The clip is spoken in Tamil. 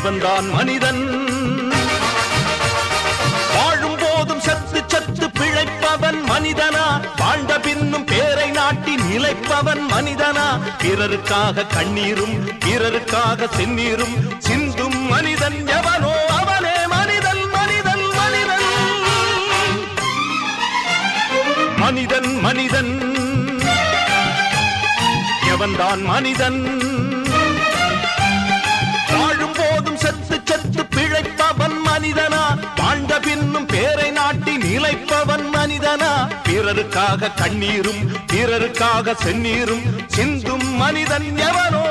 எவன்தான் மனிதன்? வாழும் போதும் சத்து சத்து பிழைப்பவன் மனிதனா? வாழ்ந்த பின்னும் பேரை நாட்டி நிலைப்பவன் மனிதனா? பிறருக்காக கண்ணீரும் பிறருக்காக செந்நீரும் சிந்தும் மனிதன் எவனோ அவனே மனிதன். மனிதன் மனிதன் மனிதன் மனிதன் எவன்தான் மனிதன்? வாழும் போதும் செத்து செத்து பிழைப்பவன் மனிதனா? வாழ்ந்த பின்னும் பேரை நாட்டி நிலைப்பவன் மனிதனா? பிறருக்காக கண்ணீரும் பிறருக்காக செந்நீரும் சிந்தும் மனிதன் எவனோ